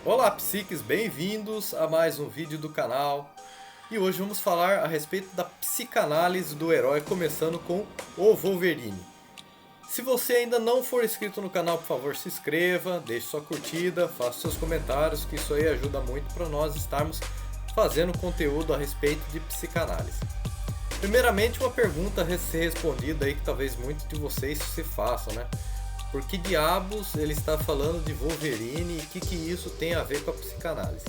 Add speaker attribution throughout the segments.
Speaker 1: Olá, psiques, bem-vindos a mais um vídeo do canal. E hoje vamos falar a respeito da psicanálise do herói, começando com o Wolverine. Se você ainda não for inscrito no canal, por favor, se inscreva, deixe sua curtida, faça seus comentários, que isso aí ajuda muito para nós estarmos fazendo conteúdo a respeito de psicanálise. Primeiramente, uma pergunta a ser respondida aí que talvez muitos de vocês se façam, né? Por que diabos ele está falando de Wolverine e o que isso tem a ver com a psicanálise?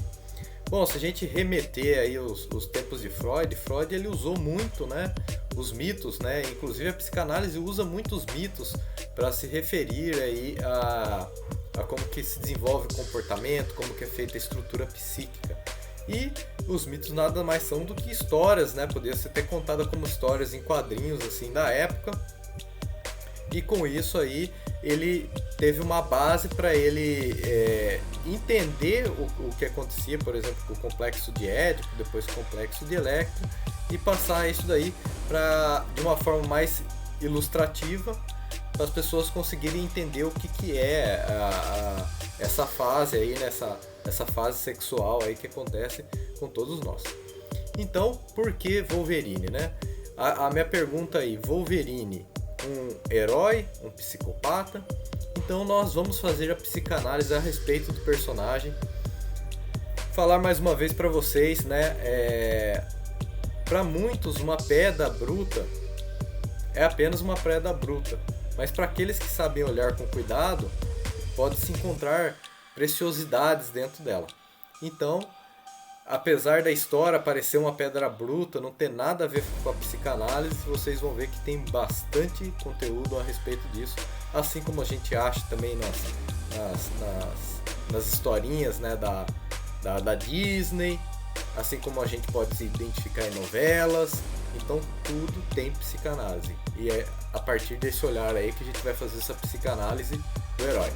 Speaker 1: Bom, se a gente remeter aí os tempos de Freud ele usou muito, né, os mitos, né, inclusive a psicanálise usa muitos mitos para se referir aí a como que se desenvolve o comportamento, como que é feita a estrutura psíquica. E os mitos nada mais são do que histórias, né, poderia ser até contada como histórias em quadrinhos assim da época. E com isso aí ele teve uma base para ele entender o que acontecia, por exemplo, com o complexo de Édipo, depois o complexo de Electra, e passar isso daí de uma forma mais ilustrativa para as pessoas conseguirem entender o que é essa fase aí, essa fase sexual aí que acontece com todos nós. Então, por que Wolverine, né? A minha pergunta aí, Wolverine, um herói, um psicopata? Então nós vamos fazer a psicanálise a respeito do personagem. Falar mais uma vez para vocês, né? Para muitos uma pedra bruta é apenas uma pedra bruta, mas para aqueles que sabem olhar com cuidado, pode-se encontrar preciosidades dentro dela. Então, apesar da história parecer uma pedra bruta, não ter nada a ver com a psicanálise, vocês vão ver que tem bastante conteúdo a respeito disso, assim como a gente acha também nas historinhas, né, da Disney, assim como a gente pode se identificar em novelas. Então tudo tem psicanálise, e é a partir desse olhar aí que a gente vai fazer essa psicanálise do herói.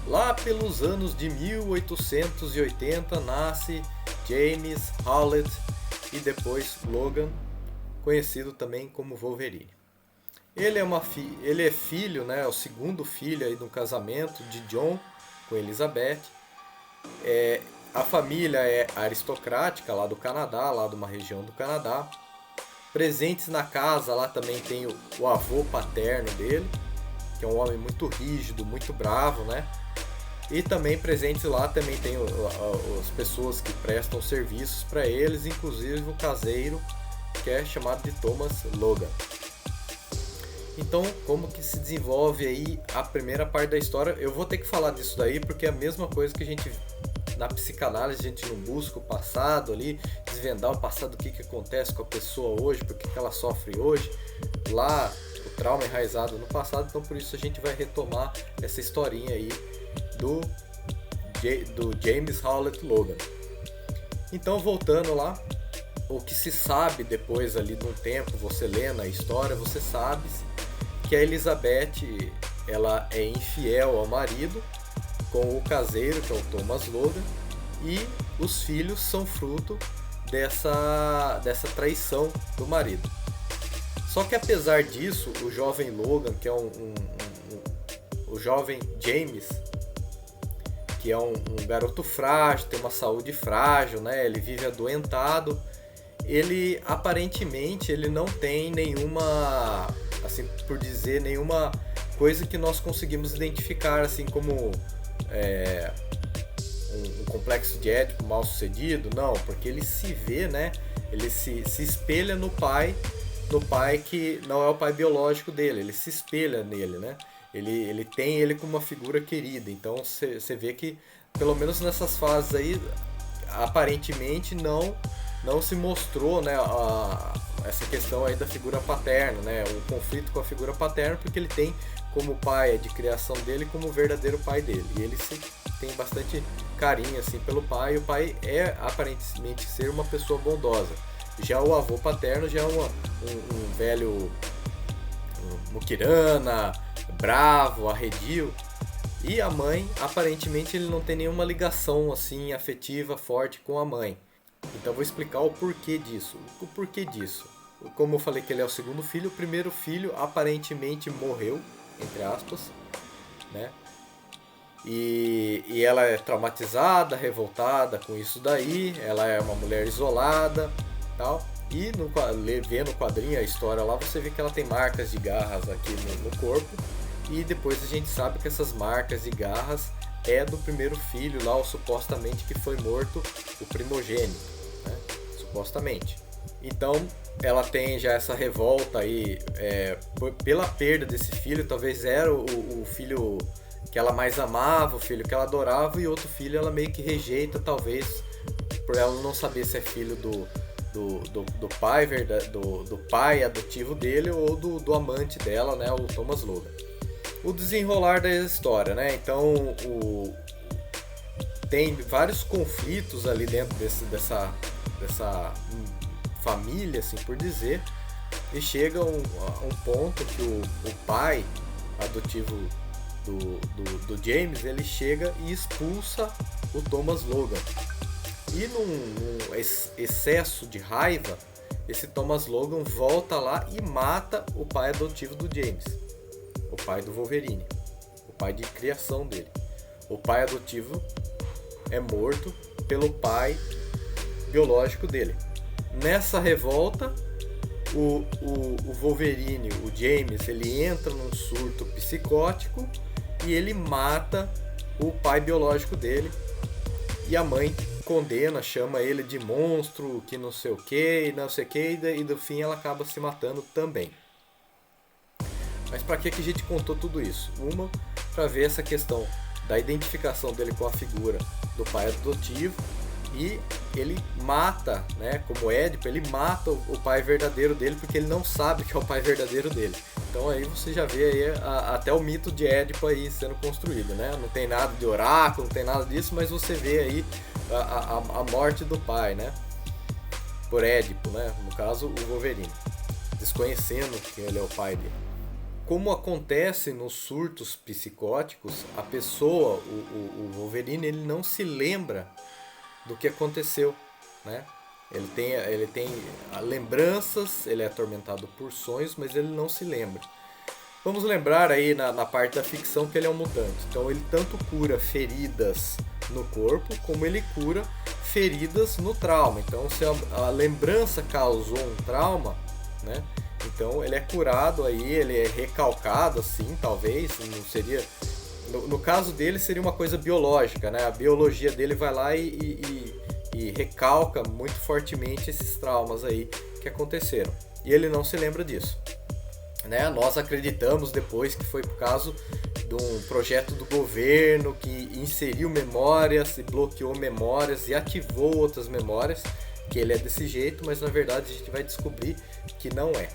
Speaker 1: Lá pelos anos de 1880 nasce James Howlett e depois Logan, conhecido também como Wolverine. Ele é filho, né, o segundo filho aí de um casamento de John com Elizabeth. A família é aristocrática lá do Canadá, lá de uma região do Canadá. Presentes na casa lá também tem o avô paterno dele, que é um homem muito rígido, muito bravo, né? E também presentes lá também tem as pessoas que prestam serviços para eles, inclusive o caseiro, que é chamado de Thomas Logan. Então, como que se desenvolve aí a primeira parte da história? Eu vou ter que falar disso daí porque é a mesma coisa que a gente na psicanálise, a gente não busca o passado ali, desvendar o passado, o que acontece com a pessoa hoje, por que ela sofre hoje. Lá o trauma é enraizado no passado, então por isso a gente vai retomar essa historinha aí do James Howlett Logan. Então, voltando lá, o que se sabe depois ali de um tempo, você lendo a história, você sabe que a Elizabeth ela é infiel ao marido com o caseiro, que é o Thomas Logan, e os filhos são fruto dessa traição do marido. Só que apesar disso, o jovem Logan, que é o jovem James, que é um garoto frágil, tem uma saúde frágil, né? Ele vive adoentado. Ele aparentemente ele não tem nenhuma, assim por dizer, nenhuma coisa que nós conseguimos identificar assim como um complexo de Édipo mal sucedido, não, porque ele se vê, né? Ele se espelha no pai que não é o pai biológico dele, ele se espelha nele, né? Ele tem ele como uma figura querida, então você vê que, pelo menos nessas fases aí, aparentemente não se mostrou, né, essa questão aí da figura paterna, né, o conflito com a figura paterna, porque ele tem como pai de criação dele como o verdadeiro pai dele, e ele tem bastante carinho assim pelo pai, e o pai é aparentemente ser uma pessoa bondosa. Já o avô paterno já é um velho muquirana, bravo, arredio. E a mãe, aparentemente, ele não tem nenhuma ligação assim afetiva forte com a mãe. Então vou explicar o porquê disso. O porquê disso. Como eu falei que ele é o segundo filho, o primeiro filho aparentemente morreu, entre aspas, né? E ela é traumatizada, revoltada com isso daí, ela é uma mulher isolada, tal. E vendo o quadrinho, a história lá, você vê que ela tem marcas de garras aqui no corpo. E depois a gente sabe que essas marcas de garras é do primeiro filho lá, ou supostamente que foi morto, o primogênito, né? Supostamente. Então ela tem já essa revolta aí pela perda desse filho. Talvez era o filho que ela mais amava, o filho que ela adorava, e outro filho ela meio que rejeita, talvez por ela não saber se é filho do pai adotivo dele ou do amante dela, né, o Thomas Logan. O desenrolar da história, né? Então tem vários conflitos ali dentro dessa família, assim por dizer, e chega um ponto que o pai adotivo do James, ele chega e expulsa o Thomas Logan. E num excesso de raiva, esse Thomas Logan volta lá e mata o pai adotivo do James, o pai do Wolverine, o pai de criação dele. O pai adotivo é morto pelo pai biológico dele. Nessa revolta, o Wolverine, o James, ele entra num surto psicótico e ele mata o pai biológico dele. E a mãe condena, chama ele de monstro, que não sei o que, e no fim ela acaba se matando também. Mas para que a gente contou tudo isso? Uma, para ver essa questão da identificação dele com a figura do pai adotivo, e ele mata, né, como Édipo, ele mata o pai verdadeiro dele porque ele não sabe que é o pai verdadeiro dele. Então aí você já vê aí até o mito de Édipo aí sendo construído, né? Não tem nada de oráculo, não tem nada disso, mas você vê aí a morte do pai, né? Por Édipo, né? No caso, o Wolverine, desconhecendo que ele é o pai dele. Como acontece nos surtos psicóticos, a pessoa, o Wolverine, ele não se lembra do que aconteceu, né? Ele tem lembranças, ele é atormentado por sonhos, mas ele não se lembra. Vamos lembrar aí na parte da ficção que ele é um mutante. Então ele tanto cura feridas no corpo, como ele cura feridas no trauma. Então se a lembrança causou um trauma, né? Então ele é curado aí, ele é recalcado assim, talvez, não seria... No caso dele seria uma coisa biológica, né? A biologia dele vai lá e recalca muito fortemente esses traumas aí que aconteceram. E ele não se lembra disso, né? Nós acreditamos depois que foi por causa de um projeto do governo que inseriu memórias e bloqueou memórias e ativou outras memórias, que ele é desse jeito, mas na verdade a gente vai descobrir que não é.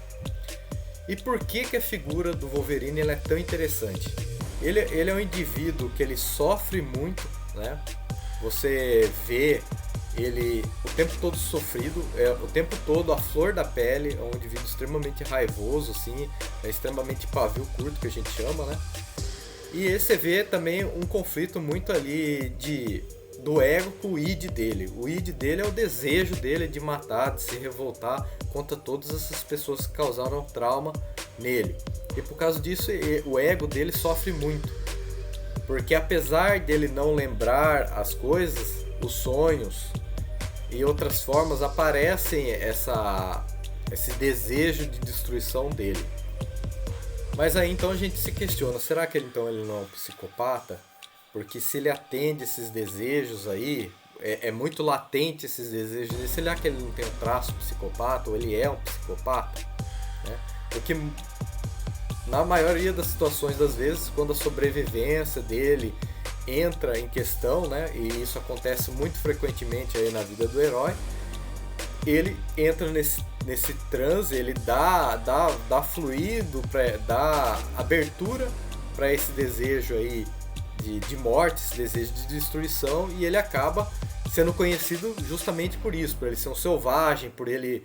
Speaker 1: E por que a figura do Wolverine ela é tão interessante? Ele é um indivíduo que ele sofre muito, né? Você vê ele o tempo todo sofrido, o tempo todo a flor da pele, é um indivíduo extremamente raivoso, assim, é extremamente pavio curto, que a gente chama, né? E você vê também um conflito muito ali do ego com o id dele. O id dele é o desejo dele de matar, de se revoltar contra todas essas pessoas que causaram trauma nele. E por causa disso, o ego dele sofre muito. Porque apesar dele não lembrar as coisas, os sonhos e outras formas, aparecem esse desejo de destruição dele. Mas aí então a gente se questiona, será que ele não é um psicopata? Porque se ele atende esses desejos aí, é muito latente esses desejos, será que ele não tem um traço psicopata, ou ele é um psicopata? Né? Porque na maioria das situações das vezes, quando a sobrevivência dele entra em questão, né, e isso acontece muito frequentemente aí na vida do herói, ele entra nesse transe, ele dá fluido, dá abertura para esse desejo aí de morte, esse desejo de destruição, e ele acaba sendo conhecido justamente por isso, por ele ser um selvagem, por ele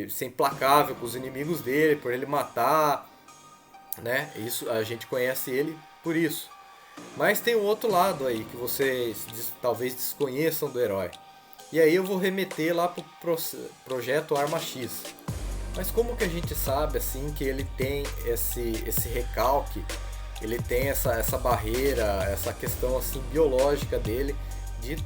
Speaker 1: ser implacável com os inimigos dele, por ele matar, né? Isso, a gente conhece ele por isso. Mas tem um outro lado aí que vocês talvez desconheçam do herói. E aí eu vou remeter lá pro projeto Arma X. Mas como que a gente sabe assim que ele tem esse recalque ele tem essa barreira, essa questão assim biológica dele de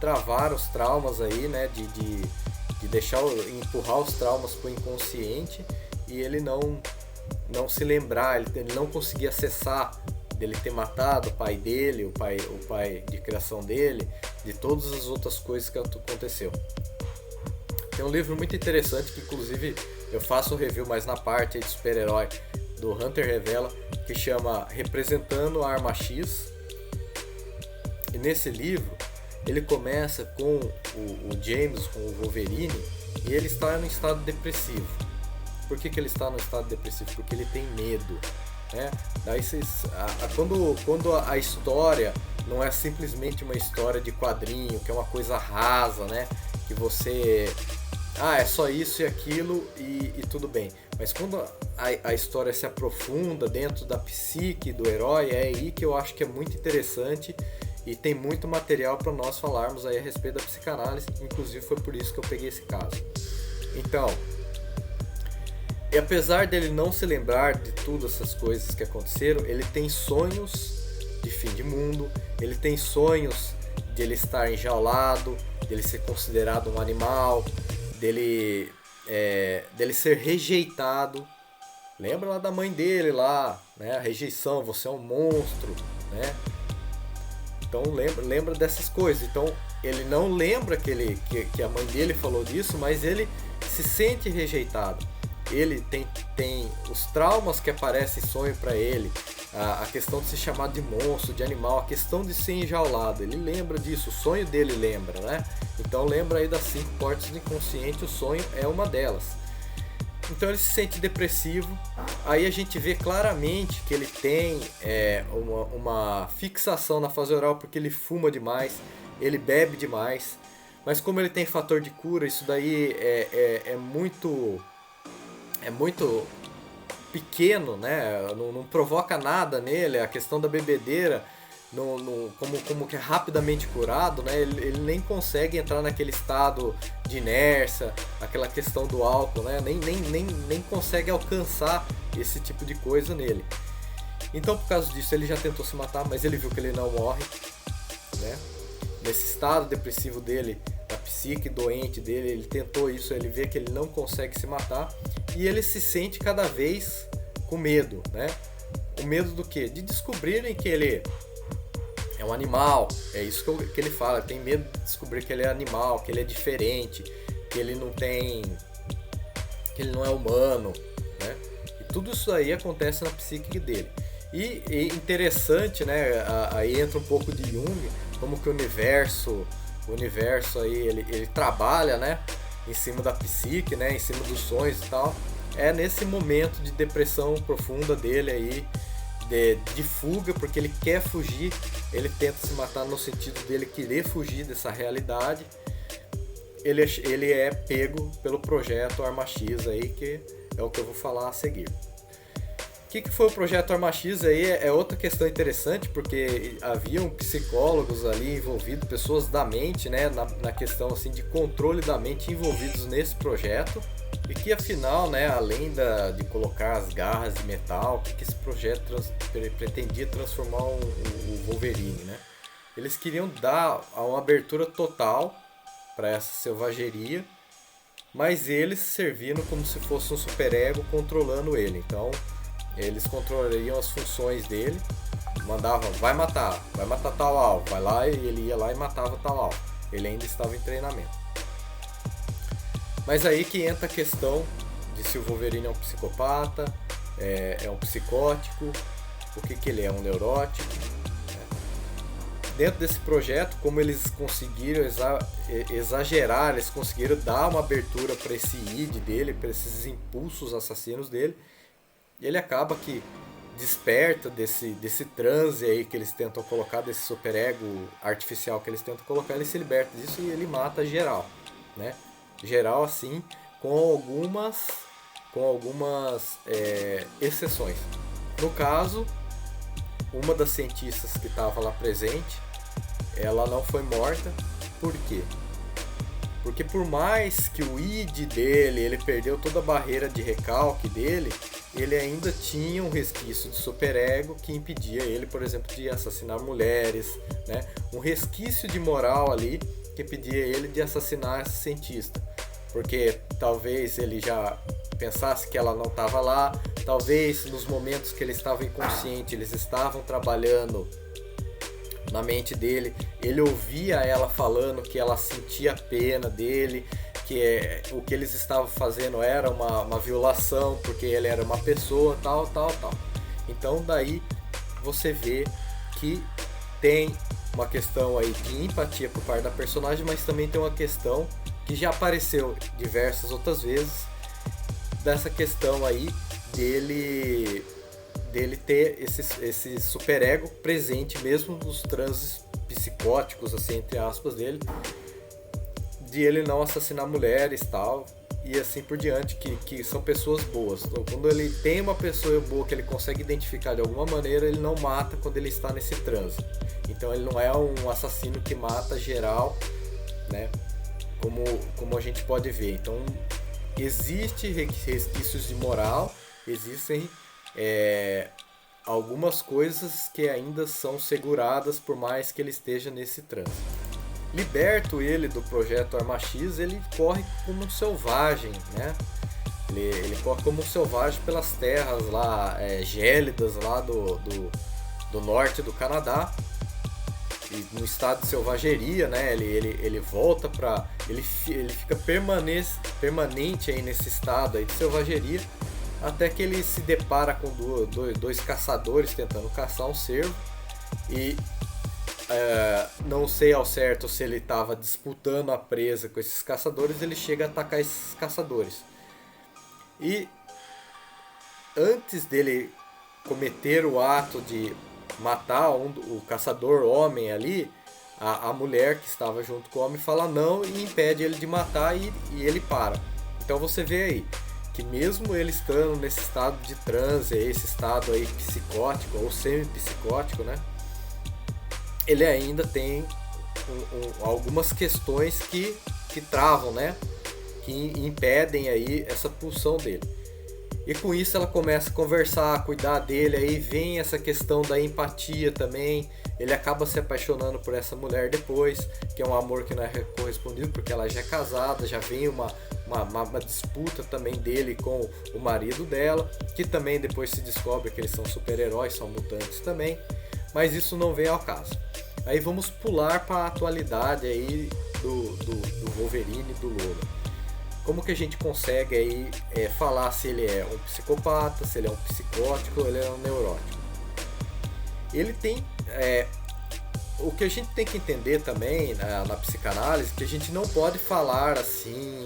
Speaker 1: travar os traumas aí, né, de deixar, empurrar os traumas para o inconsciente e ele não se lembrar, ele não conseguir acessar dele ter matado o pai dele, o pai de criação dele, de todas as outras coisas que aconteceu. Tem um livro muito interessante que inclusive eu faço um review mais na parte de super-herói do Hunter Revela, que chama Representando a Arma X. E nesse livro ele começa com o James, com o Wolverine, e ele está em um estado depressivo. Por que ele está no estado depressivo? Porque ele tem medo, né? Daí quando a história não é simplesmente uma história de quadrinho, que é uma coisa rasa, né? Que você... é só isso e aquilo e tudo bem. Mas quando a história se aprofunda dentro da psique do herói, é aí que eu acho que é muito interessante e tem muito material para nós falarmos aí a respeito da psicanálise. Inclusive foi por isso que eu peguei esse caso. Então, e apesar dele não se lembrar de todas essas coisas que aconteceram, ele tem sonhos de fim de mundo, ele tem sonhos de ele estar enjaulado, dele ser considerado um animal, dele ser rejeitado. Lembra lá da mãe dele lá, né? A rejeição, você é um monstro, né? Então lembra dessas coisas. Então ele não lembra que a mãe dele falou disso, mas ele se sente rejeitado. Ele tem os traumas que aparecem em sonho para ele, a questão de ser chamado de monstro, de animal, a questão de ser enjaulado. Ele lembra disso, o sonho dele lembra, né? Então lembra aí das 5 portas do inconsciente, o sonho é uma delas. Então ele se sente depressivo. Aí a gente vê claramente que ele tem uma fixação na fase oral porque ele fuma demais, ele bebe demais. Mas como ele tem fator de cura, isso daí é muito pequeno, né? Não provoca nada nele. A questão da bebedeira, como que é rapidamente curado, né? Ele nem consegue entrar naquele estado de inércia, aquela questão do álcool, né? Nem consegue alcançar esse tipo de coisa nele. Então, por causa disso, ele já tentou se matar, mas ele viu que ele não morre, né? Nesse estado depressivo dele, da psique doente dele, ele tentou isso, ele vê que ele não consegue se matar e ele se sente cada vez com medo, né? O medo do quê? De descobrirem que ele é um animal. É isso que ele fala, ele tem medo de descobrir que ele é animal, que ele é diferente, que ele não é humano, né? E tudo isso aí acontece na psique dele. E interessante, né? Aí entra um pouco de Jung, como que o universo aí ele trabalha, né? Em cima da psique, né? Em cima dos sonhos e tal. É nesse momento de depressão profunda dele aí, de fuga, porque ele quer fugir, ele tenta se matar no sentido dele querer fugir dessa realidade. Ele é pego pelo projeto Arma X aí, que é o que eu vou falar a seguir. O que foi o projeto Arma X aí é outra questão interessante, porque haviam psicólogos ali envolvidos, pessoas da mente, né, na questão assim de controle da mente envolvidos nesse projeto, e que afinal, né, além de colocar as garras de metal, que esse projeto pretendia transformar o Wolverine, né? Eles queriam dar uma abertura total para essa selvageria, mas eles servindo como se fosse um superego controlando ele. Então eles controlariam as funções dele, mandavam, vai matar tal alvo, vai lá, e ele ia lá e matava tal alvo. Ele ainda estava em treinamento. Mas aí que entra a questão de se o Wolverine é um psicopata, é um psicótico, o que ele é, um neurótico. Dentro desse projeto, como eles conseguiram exagerar, eles conseguiram dar uma abertura para esse id dele, para esses impulsos assassinos dele, ele acaba que desperta desse transe aí que eles tentam colocar, desse superego artificial que eles tentam colocar, ele se liberta disso e ele mata geral, né? Geral assim, com algumas exceções. No caso, uma das cientistas que estava lá presente, ela não foi morta. Por quê? Porque por mais que o id dele, ele perdeu toda a barreira de recalque dele, ele ainda tinha um resquício de superego que impedia ele, por exemplo, de assassinar mulheres, né? Um resquício de moral ali que impedia ele de assassinar esse cientista, porque talvez ele já pensasse que ela não estava lá, talvez nos momentos que ele estava inconsciente eles estavam trabalhando na mente dele, ele ouvia ela falando que ela sentia pena dele, que o que eles estavam fazendo era uma violação, porque ele era uma pessoa, tal. Então daí você vê que tem uma questão aí de empatia por parte da personagem, mas também tem uma questão que já apareceu diversas outras vezes, dessa questão aí dele ter esse superego presente mesmo nos transes psicóticos, assim, entre aspas, dele, de ele não assassinar mulheres, tal, e assim por diante, que são pessoas boas. Então, quando ele tem uma pessoa boa que ele consegue identificar de alguma maneira, ele não mata quando ele está nesse transe. Então ele não é um assassino que mata geral, né, como a gente pode ver. Então existe resquícios de moral, existem algumas coisas que ainda são seguradas por mais que ele esteja nesse transe. Liberto ele do projeto Arma X, ele corre como um selvagem, né? Ele corre como um selvagem pelas terras lá gélidas lá do norte do Canadá, e no estado de selvageria, né? Ele volta para ele fica permanente aí nesse estado aí de selvageria, até que ele se depara com dois caçadores tentando caçar um cervo, e não sei ao certo se ele estava disputando a presa com esses caçadores, ele chega a atacar esses caçadores. E antes dele cometer o ato de matar o caçador homem ali, a mulher que estava junto com o homem fala não e impede ele de matar, e ele para. Então você vê aí que mesmo ele estando nesse estado de transe, esse estado aí psicótico ou semi-psicótico, né, ele ainda tem algumas questões que travam, né, que impedem aí essa pulsão dele. E com isso ela começa a conversar, a cuidar dele, aí vem essa questão da empatia também. Ele acaba se apaixonando por essa mulher depois, que é um amor que não é correspondido, porque ela já é casada, já vem uma disputa também dele com o marido dela, que também depois se descobre que eles são super-heróis, são mutantes também, mas isso não vem ao caso. Aí vamos pular para a atualidade aí do Wolverine e do Logan. Como que a gente consegue aí falar se ele é um psicopata, se ele é um psicótico ou ele é um neurótico? Ele tem... o que a gente tem que entender também na psicanálise, que a gente não pode falar assim...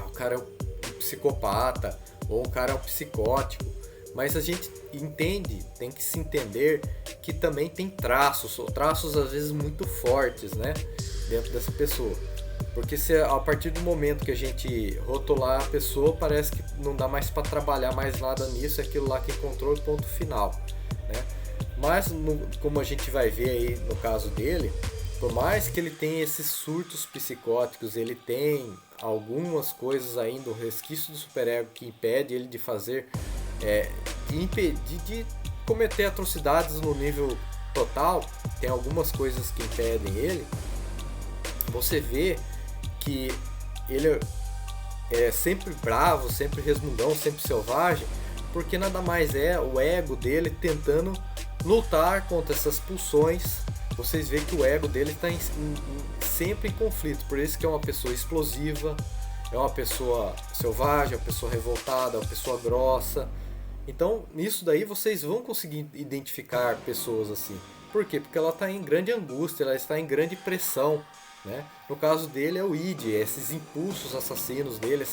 Speaker 1: o cara é um psicopata ou o cara é um psicótico. Mas a gente entende, tem que se entender que também tem traços às vezes muito fortes, né, dentro dessa pessoa. Porque se a partir do momento que a gente rotular a pessoa, parece que não dá mais para trabalhar mais nada nisso, é aquilo lá que encontrou o ponto final, né? Mas como a gente vai ver aí no caso dele, por mais que ele tenha esses surtos psicóticos, ele tem algumas coisas ainda, um resquício do superego que impede ele de fazer, de cometer atrocidades no nível total. Tem algumas coisas que impedem ele. Você vê que ele é sempre bravo, sempre resmungão, sempre selvagem, porque nada mais é o ego dele tentando lutar contra essas pulsões. Vocês veem que o ego dele está sempre em conflito, por isso que é uma pessoa explosiva, é uma pessoa selvagem, é uma pessoa revoltada, é uma pessoa grossa. Então nisso daí vocês vão conseguir identificar pessoas assim. Por quê? Porque ela está em grande angústia, ela está em grande pressão, né? No caso dele é o id, esses impulsos assassinos dele,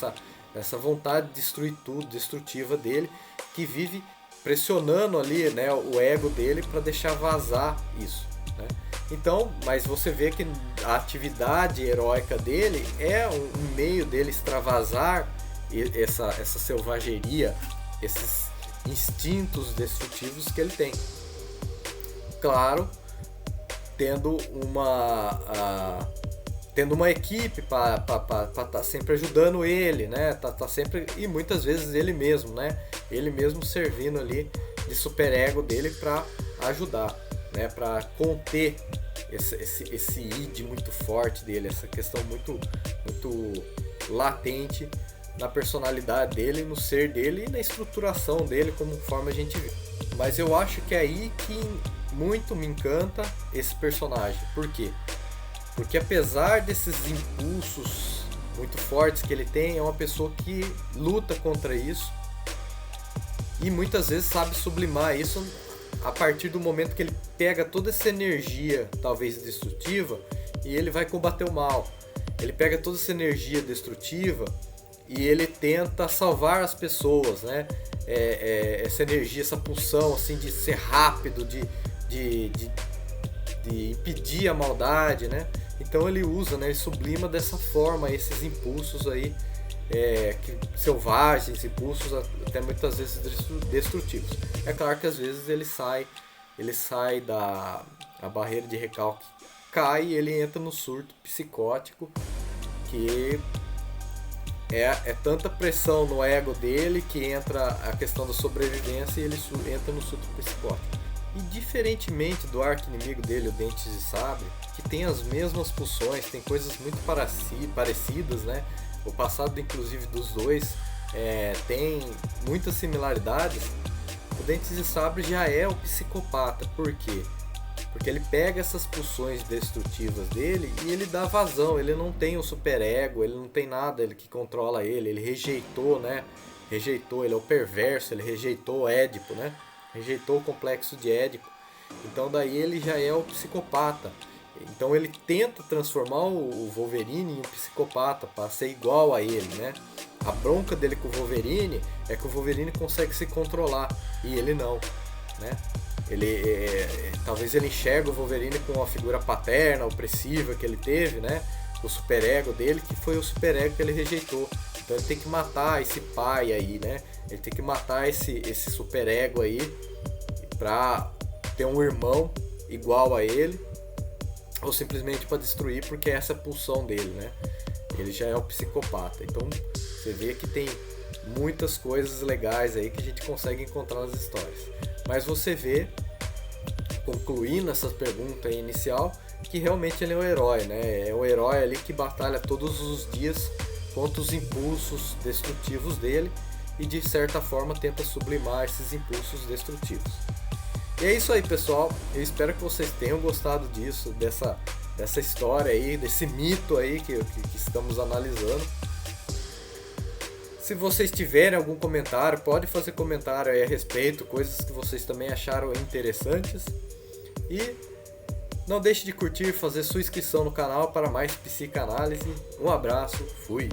Speaker 1: essa vontade de destruir tudo, destrutiva dele, que vive pressionando ali, né, o ego dele para deixar vazar isso, né? Então, mas você vê que a atividade heróica dele é um meio dele extravasar essa selvageria, esses instintos destrutivos que ele tem. Claro, tendo tendo uma equipe para estar sempre ajudando ele, né? Tá sempre, e muitas vezes ele mesmo, né? Ele mesmo servindo ali de superego dele para ajudar, né? Para conter esse id muito forte dele, essa questão muito latente na personalidade dele, no ser dele e na estruturação dele, como forma a gente vê. Mas eu acho que é aí que muito me encanta esse personagem. Por quê? Porque apesar desses impulsos muito fortes que ele tem, é uma pessoa que luta contra isso e muitas vezes sabe sublimar isso a partir do momento que ele pega toda essa energia, talvez destrutiva, e ele vai combater o mal. Ele pega toda essa energia destrutiva e ele tenta salvar as pessoas, né? Essa energia, essa pulsão assim, de ser rápido, de impedir a maldade, né? Então ele usa, né? Ele sublima dessa forma esses impulsos aí selvagens, impulsos até muitas vezes destrutivos. É claro que às vezes ele sai da barreira de recalque, cai e ele entra no surto psicótico, que é tanta pressão no ego dele que entra a questão da sobrevivência e ele entra no surto psicótico. E diferentemente do arqui-inimigo dele, o Dentes de Sabre, que tem as mesmas pulsões, tem coisas muito parecidas, né? O passado, inclusive, dos dois tem muitas similaridades. O Dentes de Sabre já é o psicopata. Por quê? Porque ele pega essas pulsões destrutivas dele e ele dá vazão. Ele não tem o superego, ele não tem nada ele que controla ele. Ele rejeitou, né? Ele é o perverso, ele rejeitou o Édipo, né? Rejeitou o complexo de Édipo. Então daí ele já é o psicopata. Então ele tenta transformar o Wolverine em um psicopata para ser igual a ele, né? A bronca dele com o Wolverine é que o Wolverine consegue se controlar e ele não, né? Talvez ele enxergue o Wolverine com uma figura paterna, opressiva que ele teve, né? O superego dele, que foi o superego que ele rejeitou. Então ele tem que matar esse pai aí, né? Ele tem que matar esse superego aí pra ter um irmão igual a ele, ou simplesmente para destruir, porque essa é a pulsão dele, né? Ele já é um psicopata. Então você vê que tem muitas coisas legais aí que a gente consegue encontrar nas histórias. Mas você vê, concluindo essa pergunta inicial, que realmente ele é um herói, né? É um herói ali que batalha todos os dias contra os impulsos destrutivos dele e de certa forma tenta sublimar esses impulsos destrutivos. E é isso aí, pessoal. Eu espero que vocês tenham gostado disso, dessa história aí, desse mito aí que estamos analisando. Se vocês tiverem algum comentário, pode fazer comentário aí a respeito, coisas que vocês também acharam interessantes. E não deixe de curtir e fazer sua inscrição no canal para mais psicanálise. Um abraço, fui!